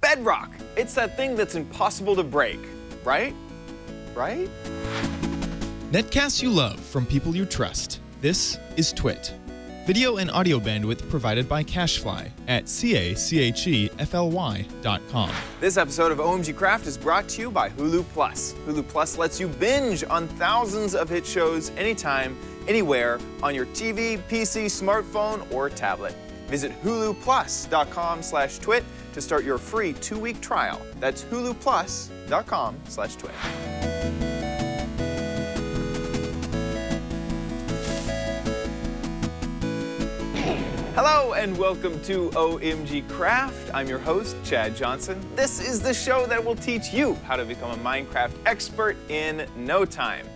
Bedrock. It's that thing that's impossible to break, right? Right? Netcasts you love from people you trust. This is Twit. Video and audio bandwidth provided by CacheFly at CacheFly.com. This episode of OMG Craft is brought to you by Hulu Plus. Hulu Plus lets you binge on thousands of hit shows anytime, anywhere, on your TV, PC, smartphone, or tablet. Visit huluplus.com/twit to start your free 2-week trial. That's huluplus.com/twit. Hello and welcome to OMG Craft. I'm your host, Chad Johnson. This is the show that will teach you how to become a Minecraft expert in no time.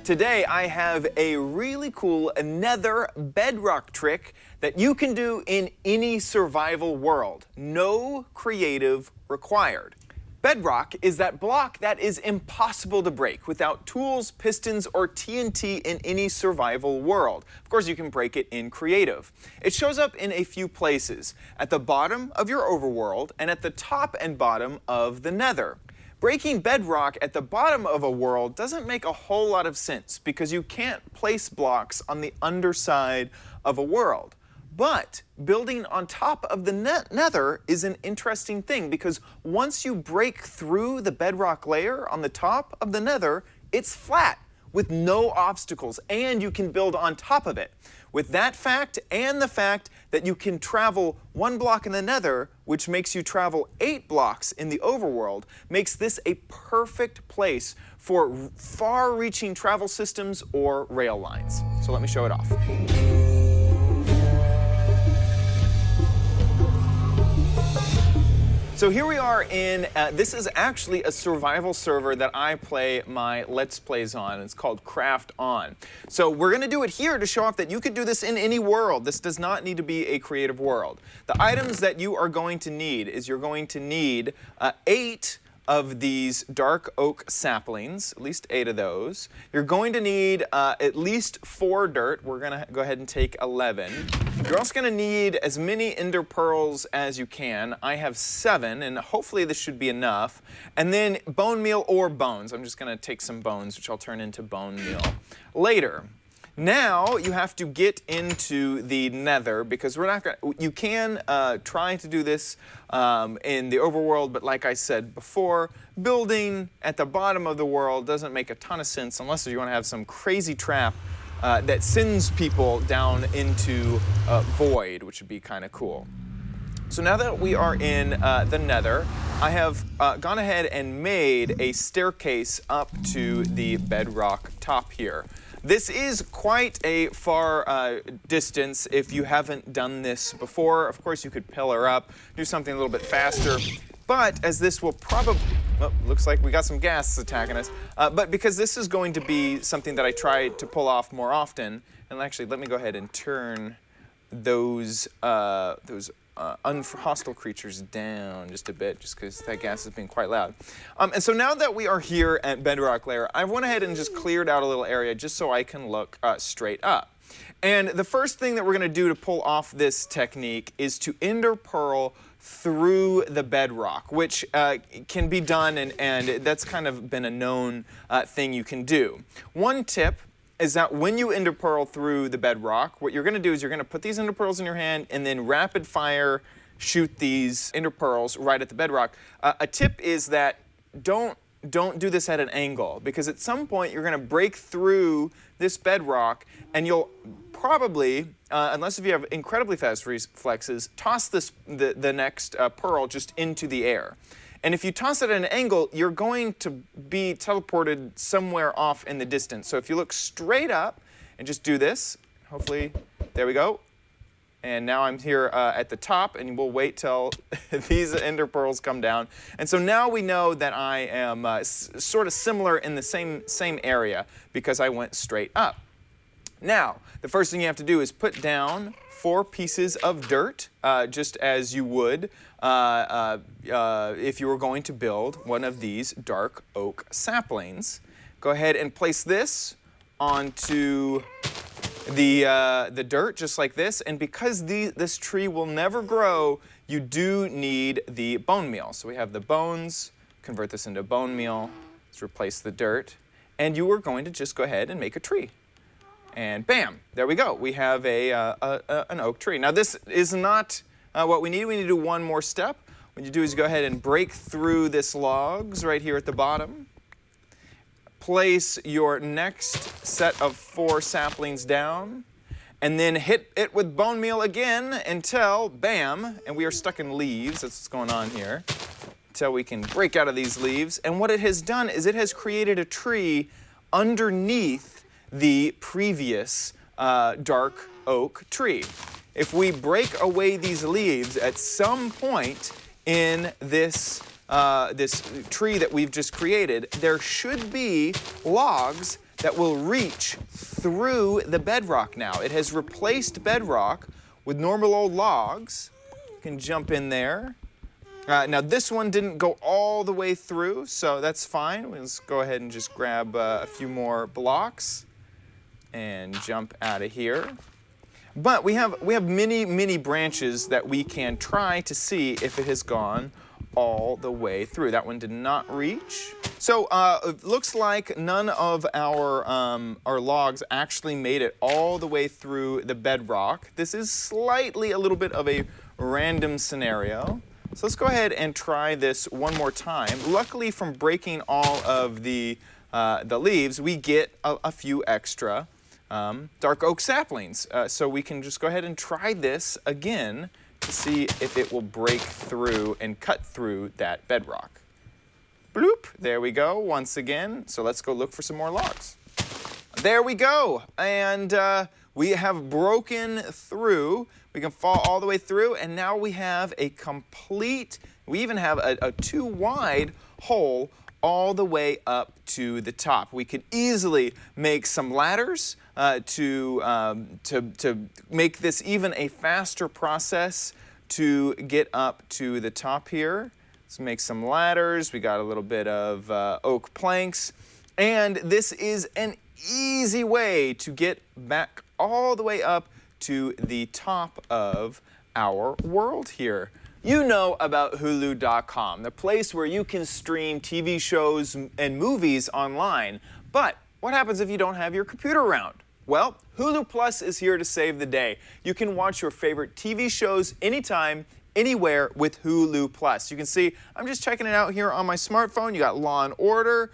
Today I have a really cool Nether bedrock trick that you can do in any survival world. No creative required. Bedrock is that block that is impossible to break without tools, pistons, or TNT in any survival world. Of course, you can break it in creative. It shows up in a few places, at the bottom of your overworld and at the top and bottom of the Nether. Breaking bedrock at the bottom of a world doesn't make a whole lot of sense because you can't place blocks on the underside of a world. But building on top of the Nether is an interesting thing because once you break through the bedrock layer on the top of the Nether, it's flat with no obstacles and you can build on top of it. With that fact and the fact that you can travel 1 block in the Nether, which makes you travel 8 blocks in the overworld, makes this a perfect place for far-reaching travel systems or rail lines. So let me show it off. So here we are in, this is actually a survival server that I play my Let's Plays on. It's called Craft On. So we're going to do it here to show off that you could do this in any world. This does not need to be a creative world. The items that you are going to need is you're going to need 8 of these dark oak saplings, at least 8 of those. You're going to need at least 4 dirt. We're going to go ahead and take 11. You're also going to need as many ender pearls as you can. I have 7, and hopefully this should be enough. And then bone meal or bones. I'm just going to take some bones, which I'll turn into bone meal later. Now you have to get into the Nether because we're not going to, you can try to do this in the overworld, but like I said before, building at the bottom of the world doesn't make a ton of sense unless you want to have some crazy trap that sends people down into void, which would be kind of cool. So now that we are in the Nether, I have gone ahead and made a staircase up to the bedrock top here. This is quite a far distance if you haven't done this before. Of course, you could pillar up, do something a little bit faster. But as this will probably, well, looks like we got some gas attacking us. But because this is going to be something that I try to pull off more often, and actually let me go ahead and turn those hostile creatures down just a bit, just because that gas has been quite loud. And so now that we are here at bedrock layer, I went ahead and just cleared out a little area just so I can look straight up. And the first thing that we're going to do to pull off this technique is to ender pearl through the bedrock, which can be done, and that's kind of been a known thing you can do. One tip is that when you ender pearl through the bedrock, what you're going to do is you're going to put these ender pearls in your hand and then rapid fire shoot these ender pearls right at the bedrock. A tip is that don't do this at an angle because at some point you're going to break through this bedrock and you'll probably, unless if you have incredibly fast reflexes, toss the next pearl just into the air. And if you toss it at an angle, you're going to be teleported somewhere off in the distance. So if you look straight up and just do this, hopefully, there we go. And now I'm here at the top, and we'll wait till these ender pearls come down. And so now we know that I am sort of similar in the same area because I went straight up. Now, the first thing you have to do is put down 4 pieces of dirt, just as you would if you were going to build one of these dark oak saplings. Go ahead and place this onto the dirt just like this, and because this tree will never grow, you do need the bone meal. So we have the bones, convert this into bone meal, let's replace the dirt, and you are going to just go ahead and make a tree. And bam, there we go. We have an oak tree. Now this is not what we need. We need to do one more step. What you do is you go ahead and break through this logs right here at the bottom. Place your next set of 4 saplings down, and then hit it with bone meal again until, bam, and we are stuck in leaves. That's what's going on here. Until we can break out of these leaves. And what it has done is it has created a tree underneath the previous dark oak tree. If we break away these leaves at some point in this this tree that we've just created, there should be logs that will reach through the bedrock now. It has replaced bedrock with normal old logs. You can jump in there. Now this one didn't go all the way through, so that's fine. Let's go ahead and just grab a few more blocks and jump out of here. But we have many branches that we can try to see if it has gone all the way through. That one did not reach. So it looks like none of our logs actually made it all the way through the bedrock. This is slightly a little bit of a random scenario. So let's go ahead and try this one more time. Luckily, from breaking all of the leaves, we get a few extra dark oak saplings. So we can just go ahead and try this again to see if it will break through and cut through that bedrock. Bloop, there we go once again. So let's go look for some more logs. There we go, and we have broken through. We can fall all the way through, and now we have a complete, we even have a 2 wide hole all the way up to the top. We could easily make some ladders to make this even a faster process to get up to the top here. Let's make some ladders. We got a little bit of oak planks, and this is an easy way to get back all the way up to the top of our world here. You know about Hulu.com, the place where you can stream TV shows and movies online. But what happens if you don't have your computer around? Well, Hulu Plus is here to save the day. You can watch your favorite TV shows anytime, anywhere with Hulu Plus. You can see, I'm just checking it out here on my smartphone. You got Law & Order.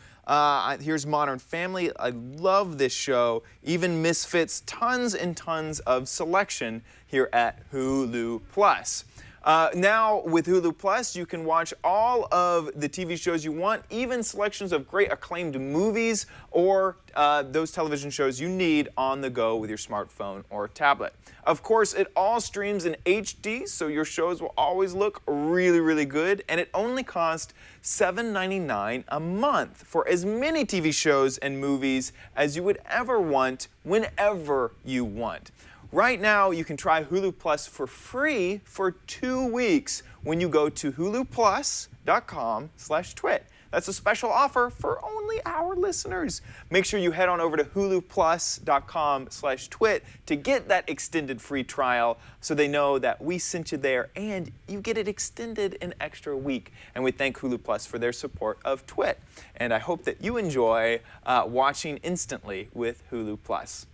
Here's Modern Family. I love this show. Even Misfits. Tons and tons of selection here at Hulu Plus. Now, with Hulu Plus, you can watch all of the TV shows you want, even selections of great acclaimed movies or those television shows you need on the go with your smartphone or tablet. Of course, it all streams in HD, so your shows will always look really, really good, and it only costs $7.99 a month for as many TV shows and movies as you would ever want, whenever you want. Right now, you can try Hulu Plus for free for 2 weeks when you go to huluplus.com/twit. That's a special offer for only our listeners. Make sure you head on over to huluplus.com/twit to get that extended free trial so they know that we sent you there and you get it extended an extra week. And we thank Hulu Plus for their support of Twit. And I hope that you enjoy watching instantly with Hulu Plus.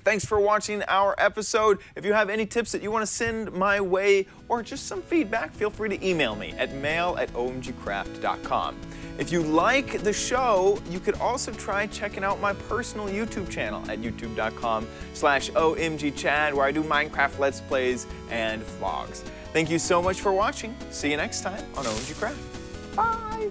Thanks for watching our episode. If you have any tips that you want to send my way or just some feedback, feel free to email me at mail@omgcraft.com. If you like the show, you could also try checking out my personal YouTube channel at youtube.com/omgchad, where I do Minecraft Let's Plays and vlogs. Thank you so much for watching. See you next time on OMG Craft. Bye!